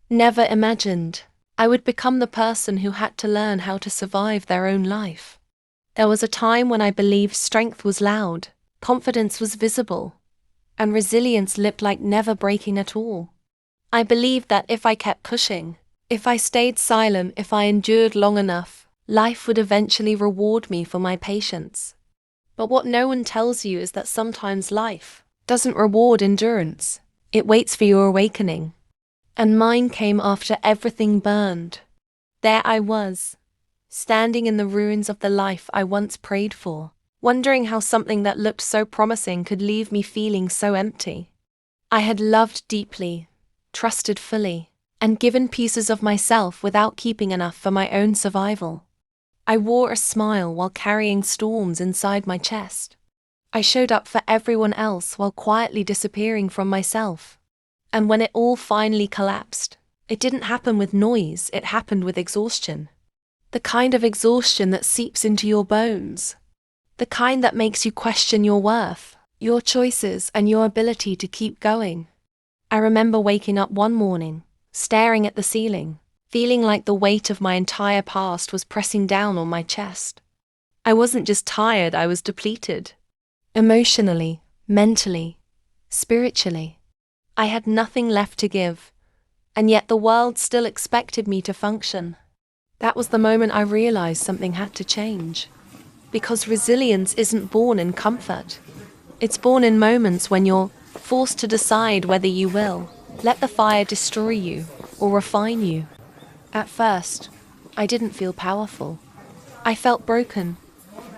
Never imagined I would become the person who had to learn how to survive their own life. There was a time when I believed strength was loud, confidence was visible, and resilience looked like never breaking at all. I believed that if I kept pushing, if I stayed silent, if I endured long enough, life would eventually reward me for my patience. But what no one tells you is that sometimes life doesn't reward endurance, it waits for your awakening. And mine came after everything burned. There I was, standing in the ruins of the life I once prayed for, wondering how something that looked so promising could leave me feeling so empty. I had loved deeply, trusted fully, and given pieces of myself without keeping enough for my own survival. I wore a smile while carrying storms inside my chest. I showed up for everyone else while quietly disappearing from myself. And when it all finally collapsed, it didn't happen with noise, it happened with exhaustion. The kind of exhaustion that seeps into your bones. The kind that makes you question your worth, your choices, and your ability to keep going. I remember waking up one morning, staring at the ceiling, feeling like the weight of my entire past was pressing down on my chest. I wasn't just tired, I was depleted. Emotionally, mentally, spiritually. I had nothing left to give, and yet the world still expected me to function. That was the moment I realized something had to change. Because resilience isn't born in comfort. It's born in moments when you're forced to decide whether you will let the fire destroy you or refine you. At first, I didn't feel powerful. I felt broken.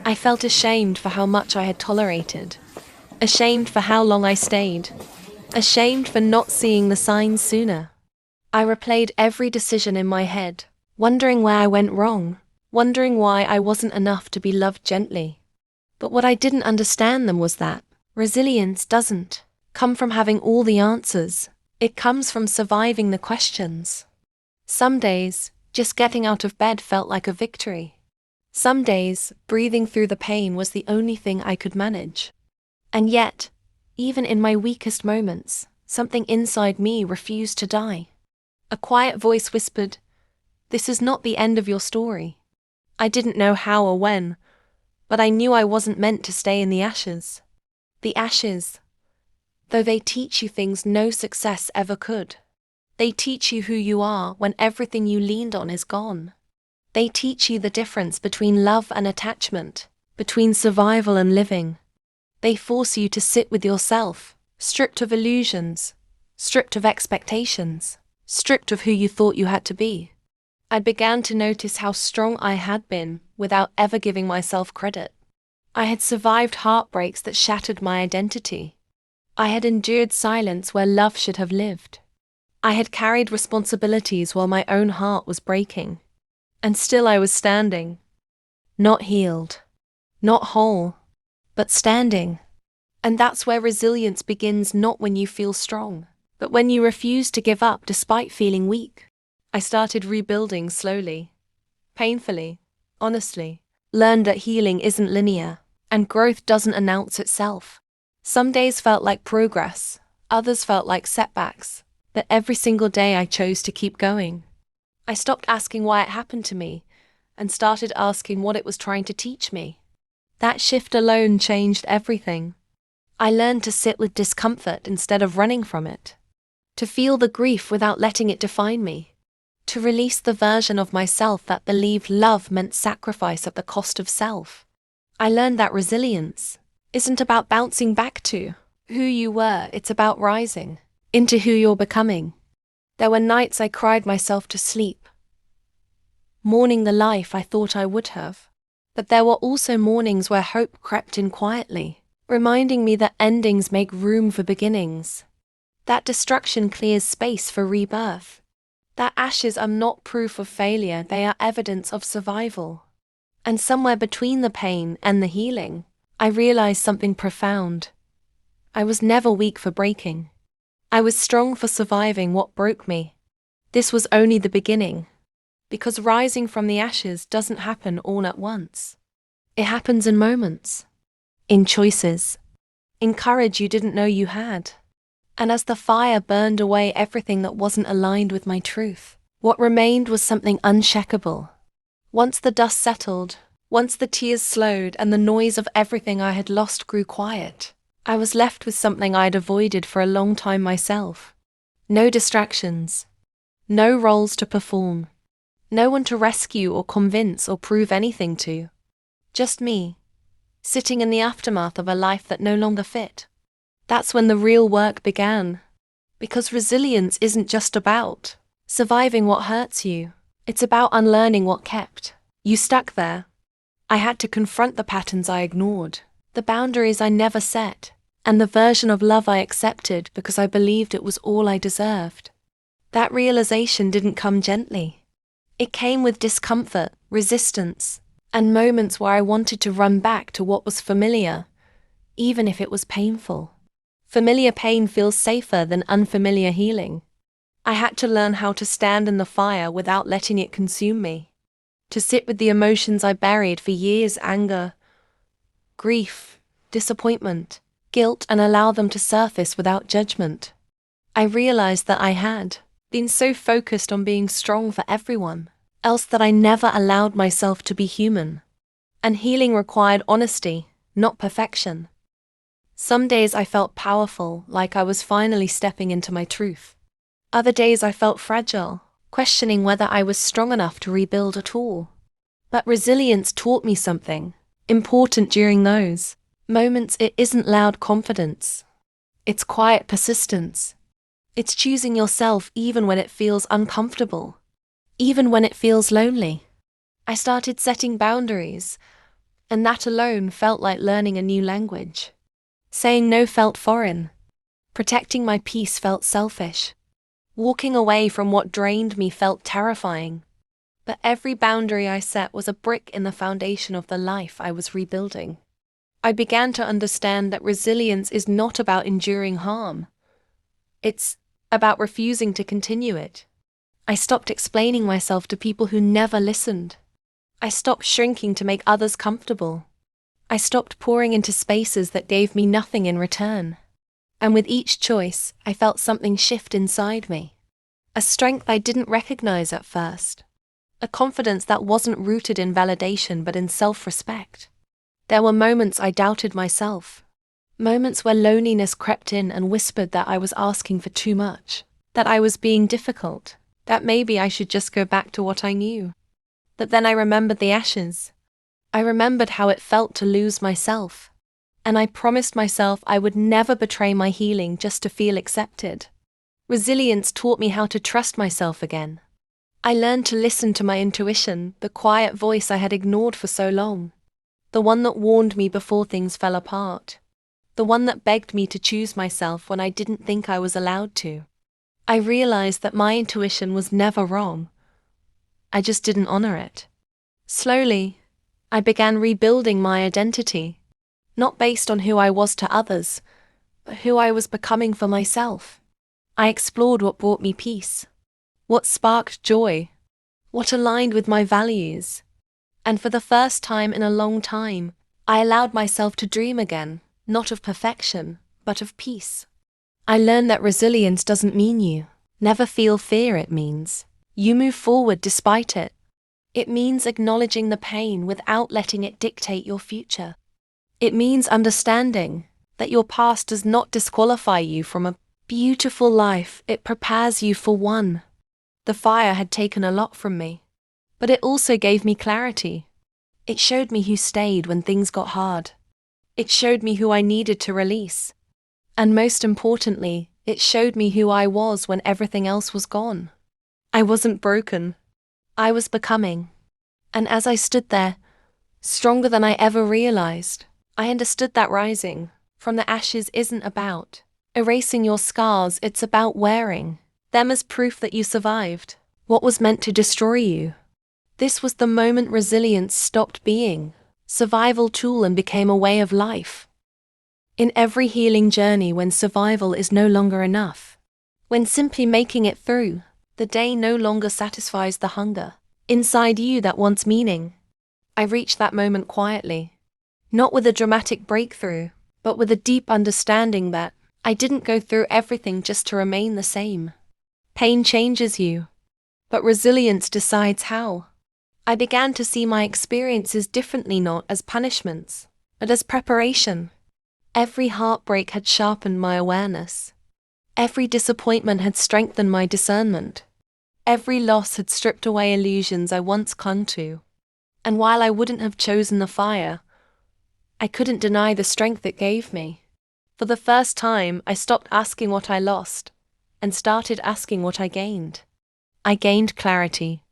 I felt ashamed for how much I had tolerated. Ashamed for how long I stayed. Ashamed for not seeing the signs sooner. I replayed every decision in my head, wondering where I went wrong, wondering why I wasn't enough to be loved gently. But what I didn't understand then was that resilience doesn't come from having all the answers. It comes from surviving the questions. Some days, just getting out of bed felt like a victory. Some days, breathing through the pain was the only thing I could manage. And yet, even in my weakest moments, something inside me refused to die. A quiet voice whispered, "This is not the end of your story." I didn't know how or when, but I knew I wasn't meant to stay in the ashes. The ashes, though they teach you things no success ever could. They teach you who you are when everything you leaned on is gone. They teach you the difference between love and attachment, between survival and living. They force you to sit with yourself, stripped of illusions, stripped of expectations, stripped of who you thought you had to be. I began to notice how strong I had been without ever giving myself credit. I had survived heartbreaks that shattered my identity. I had endured silence where love should have lived. I had carried responsibilities while my own heart was breaking. And still I was standing. Not healed. Not whole. But standing. And that's where resilience begins, not when you feel strong, but when you refuse to give up despite feeling weak. I started rebuilding slowly, painfully, honestly, learned that healing isn't linear, and growth doesn't announce itself. Some days felt like progress, others felt like setbacks, but every single day I chose to keep going. I stopped asking why it happened to me, and started asking what it was trying to teach me. That shift alone changed everything. I learned to sit with discomfort instead of running from it. To feel the grief without letting it define me. To release the version of myself that believed love meant sacrifice at the cost of self. I learned that resilience isn't about bouncing back to who you were, it's about rising into who you're becoming. There were nights I cried myself to sleep, mourning the life I thought I would have. But there were also mornings where hope crept in quietly, reminding me that endings make room for beginnings. That destruction clears space for rebirth. That ashes are not proof of failure, they are evidence of survival. And somewhere between the pain and the healing, I realized something profound. I was never weak for breaking. I was strong for surviving what broke me. This was only the beginning. Because rising from the ashes doesn't happen all at once. It happens in moments, in choices, in courage you didn't know you had. And as the fire burned away everything that wasn't aligned with my truth, what remained was something unshakable. Once the dust settled, once the tears slowed and the noise of everything I had lost grew quiet, I was left with something I'd avoided for a long time myself. No distractions. No roles to perform. No one to rescue or convince or prove anything to. Just me, sitting in the aftermath of a life that no longer fit. That's when the real work began. Because resilience isn't just about surviving what hurts you. It's about unlearning what kept you stuck there. I had to confront the patterns I ignored, the boundaries I never set, and the version of love I accepted because I believed it was all I deserved. That realization didn't come gently. It came with discomfort, resistance, and moments where I wanted to run back to what was familiar, even if it was painful. Familiar pain feels safer than unfamiliar healing. I had to learn how to stand in the fire without letting it consume me. To sit with the emotions I buried for years, anger, grief, disappointment, guilt, and allow them to surface without judgment. I realized that I had been so focused on being strong for everyone else that I never allowed myself to be human. And healing required honesty, not perfection. Some days I felt powerful, like I was finally stepping into my truth. Other days I felt fragile, questioning whether I was strong enough to rebuild at all. But resilience taught me something important during those moments. It isn't loud confidence. It's quiet persistence. It's choosing yourself even when it feels uncomfortable, even when it feels lonely. I started setting boundaries, and that alone felt like learning a new language. Saying no felt foreign. Protecting my peace felt selfish. Walking away from what drained me felt terrifying. But every boundary I set was a brick in the foundation of the life I was rebuilding. I began to understand that resilience is not about enduring harm. It's about refusing to continue it. I stopped explaining myself to people who never listened. I stopped shrinking to make others comfortable. I stopped pouring into spaces that gave me nothing in return. And with each choice, I felt something shift inside me. A strength I didn't recognize at first. A confidence that wasn't rooted in validation but in self-respect. There were moments I doubted myself. Moments where loneliness crept in and whispered that I was asking for too much. That I was being difficult. That maybe I should just go back to what I knew. But then I remembered the ashes. I remembered how it felt to lose myself. And I promised myself I would never betray my healing just to feel accepted. Resilience taught me how to trust myself again. I learned to listen to my intuition, the quiet voice I had ignored for so long. The one that warned me before things fell apart. The one that begged me to choose myself when I didn't think I was allowed to. I realized that my intuition was never wrong. I just didn't honor it. Slowly, I began rebuilding my identity, not based on who I was to others, but who I was becoming for myself. I explored what brought me peace, what sparked joy, what aligned with my values. And for the first time in a long time, I allowed myself to dream again, not of perfection, but of peace. I learned that resilience doesn't mean you never feel fear. It means you move forward despite it. It means acknowledging the pain without letting it dictate your future. It means understanding that your past does not disqualify you from a beautiful life. It prepares you for one. The fire had taken a lot from me, but it also gave me clarity. It showed me who stayed when things got hard. It showed me who I needed to release. And most importantly, it showed me who I was when everything else was gone. I wasn't broken. I was becoming. And as I stood there, stronger than I ever realized, I understood that rising from the ashes isn't about erasing your scars. It's about wearing them as proof that you survived what was meant to destroy you. This was the moment resilience stopped being survival tool and became a way of life. In every healing journey, when survival is no longer enough, when simply making it through the day no longer satisfies the hunger inside you that wants meaning, I reached that moment quietly, not with a dramatic breakthrough, but with a deep understanding that I didn't go through everything just to remain the same. Pain changes you, but resilience decides how. I began to see my experiences differently, not as punishments, but as preparation. Every heartbreak had sharpened my awareness. Every disappointment had strengthened my discernment. Every loss had stripped away illusions I once clung to. And while I wouldn't have chosen the fire, I couldn't deny the strength it gave me. For the first time, I stopped asking what I lost and started asking what I gained. I gained clarity.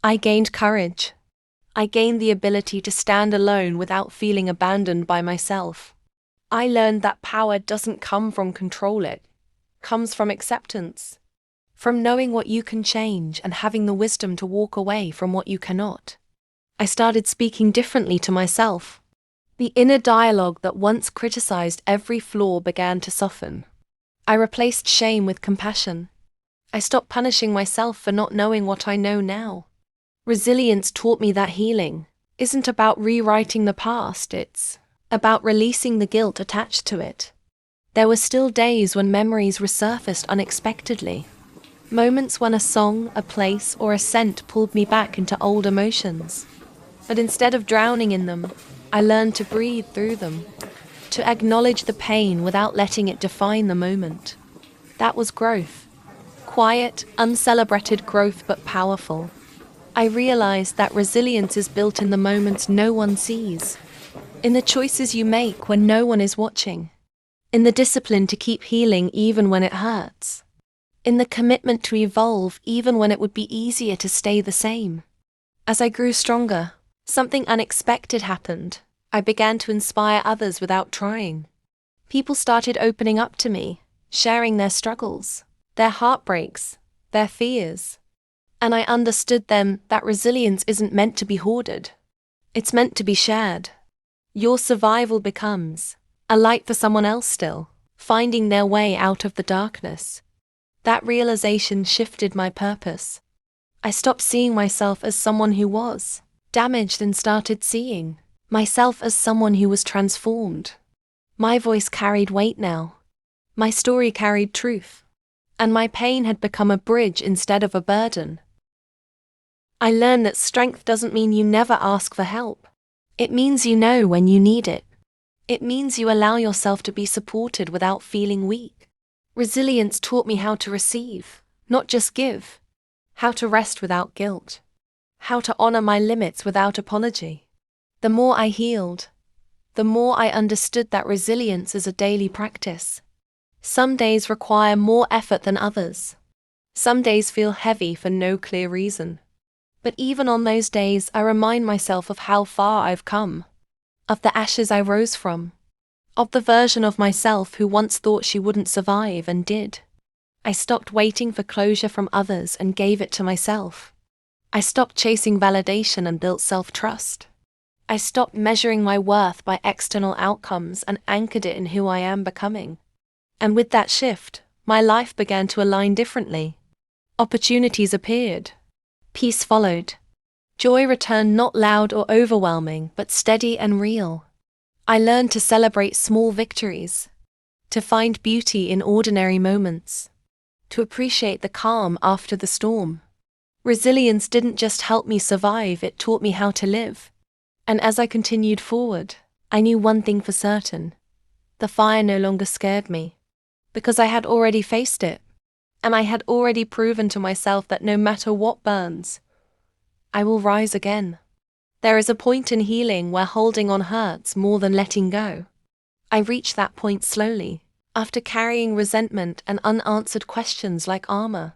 I gained courage. I gained the ability to stand alone without feeling abandoned by myself. I learned that power doesn't come from control, it comes from acceptance. From knowing what you can change and having the wisdom to walk away from what you cannot. I started speaking differently to myself. The inner dialogue that once criticized every flaw began to soften. I replaced shame with compassion. I stopped punishing myself for not knowing what I know now. Resilience taught me that healing isn't about rewriting the past, it's about releasing the guilt attached to it. There were still days when memories resurfaced unexpectedly. Moments when a song, a place, or a scent pulled me back into old emotions. But instead of drowning in them, I learned to breathe through them, to acknowledge the pain without letting it define the moment. That was growth. Quiet, uncelebrated growth, but powerful. I realized that resilience is built in the moments no one sees, in the choices you make when no one is watching, in the discipline to keep healing even when it hurts, in the commitment to evolve even when it would be easier to stay the same. As I grew stronger, something unexpected happened. I began to inspire others without trying. People started opening up to me, sharing their struggles, their heartbreaks, their fears. And I understood then that resilience isn't meant to be hoarded. It's meant to be shared. Your survival becomes a light for someone else still, finding their way out of the darkness. That realization shifted my purpose. I stopped seeing myself as someone who was damaged and started seeing myself as someone who was transformed. My voice carried weight now. My story carried truth. And my pain had become a bridge instead of a burden. I learned that strength doesn't mean you never ask for help. It means you know when you need it. It means you allow yourself to be supported without feeling weak. Resilience taught me how to receive, not just give. How to rest without guilt. How to honor my limits without apology. The more I healed, the more I understood that resilience is a daily practice. Some days require more effort than others. Some days feel heavy for no clear reason. But even on those days, I remind myself of how far I've come, of the ashes I rose from, of the version of myself who once thought she wouldn't survive and did. I stopped waiting for closure from others and gave it to myself. I stopped chasing validation and built self-trust. I stopped measuring my worth by external outcomes and anchored it in who I am becoming. And with that shift, my life began to align differently. Opportunities appeared. Peace followed. Joy returned, not loud or overwhelming, but steady and real. I learned to celebrate small victories, to find beauty in ordinary moments, to appreciate the calm after the storm. Resilience didn't just help me survive, it taught me how to live. And as I continued forward, I knew one thing for certain. The fire no longer scared me, because I had already faced it, and I had already proven to myself that no matter what burns, I will rise again. There is a point in healing where holding on hurts more than letting go. I reached that point slowly, after carrying resentment and unanswered questions like armor.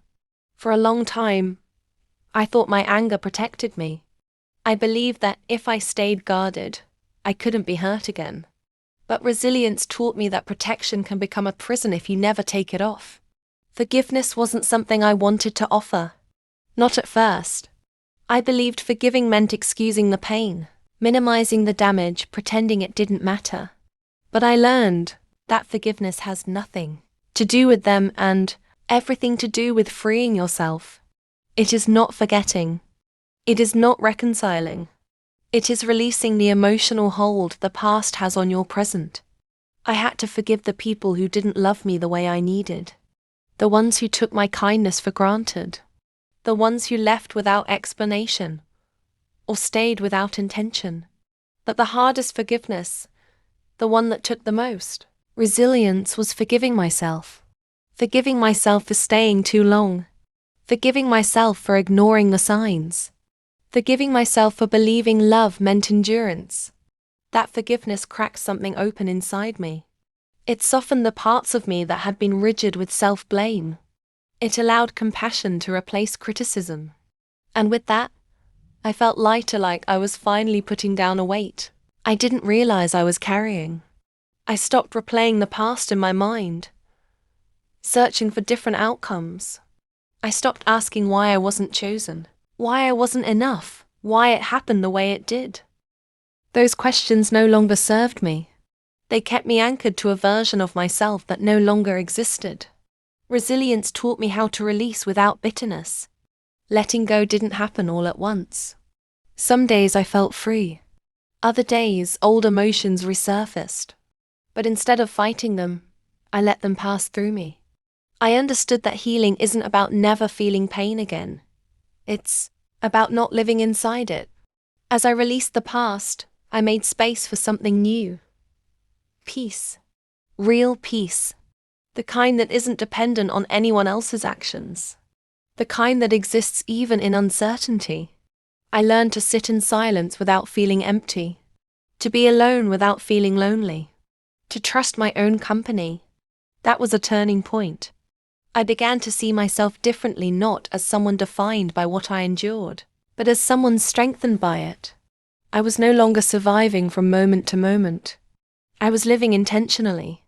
For a long time, I thought my anger protected me. I believed that if I stayed guarded, I couldn't be hurt again. But resilience taught me that protection can become a prison if you never take it off. Forgiveness wasn't something I wanted to offer. Not at first. I believed forgiving meant excusing the pain, minimizing the damage, pretending it didn't matter. But I learned that forgiveness has nothing to do with them and everything to do with freeing yourself. It is not forgetting. It is not reconciling. It is releasing the emotional hold the past has on your present. I had to forgive the people who didn't love me the way I needed. The ones who took my kindness for granted. The ones who left without explanation. Or stayed without intention. But the hardest forgiveness, the one that took the most resilience, was forgiving myself. Forgiving myself for staying too long. Forgiving myself for ignoring the signs. Forgiving myself for believing love meant endurance. That forgiveness cracked something open inside me. It softened the parts of me that had been rigid with self-blame. It allowed compassion to replace criticism. And with that, I felt lighter, like I was finally putting down a weight I didn't realize I was carrying. I stopped replaying the past in my mind, searching for different outcomes. I stopped asking why I wasn't chosen, why I wasn't enough, why it happened the way it did. Those questions no longer served me. They kept me anchored to a version of myself that no longer existed. Resilience taught me how to release without bitterness. Letting go didn't happen all at once. Some days I felt free. Other days, old emotions resurfaced. But instead of fighting them, I let them pass through me. I understood that healing isn't about never feeling pain again. It's about not living inside it. As I released the past, I made space for something new. Peace. Real peace. The kind that isn't dependent on anyone else's actions. The kind that exists even in uncertainty. I learned to sit in silence without feeling empty. To be alone without feeling lonely. To trust my own company. That was a turning point. I began to see myself differently, not as someone defined by what I endured, but as someone strengthened by it. I was no longer surviving from moment to moment. I was living intentionally.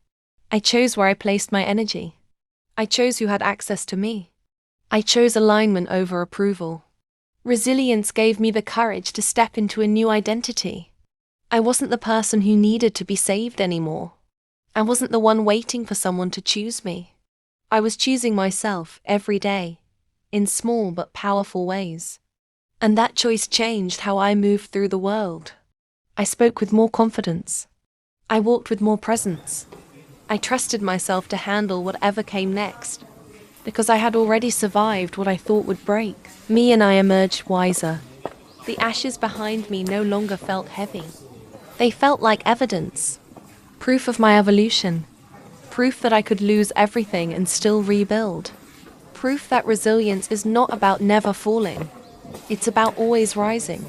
I chose where I placed my energy. I chose who had access to me. I chose alignment over approval. Resilience gave me the courage to step into a new identity. I wasn't the person who needed to be saved anymore. I wasn't the one waiting for someone to choose me. I was choosing myself every day, in small but powerful ways. And that choice changed how I moved through the world. I spoke with more confidence. I walked with more presence. I trusted myself to handle whatever came next. Because I had already survived what I thought would break me, and I emerged wiser. The ashes behind me no longer felt heavy. They felt like evidence. Proof of my evolution. Proof that I could lose everything and still rebuild. Proof that resilience is not about never falling. It's about always rising.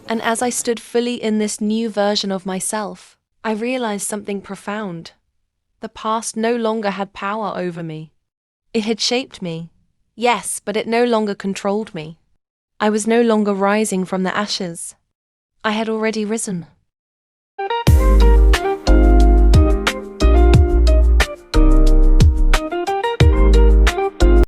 And as I stood fully in this new version of myself, I realized something profound. The past no longer had power over me. It had shaped me, yes, but it no longer controlled me. I was no longer rising from the ashes. I had already risen.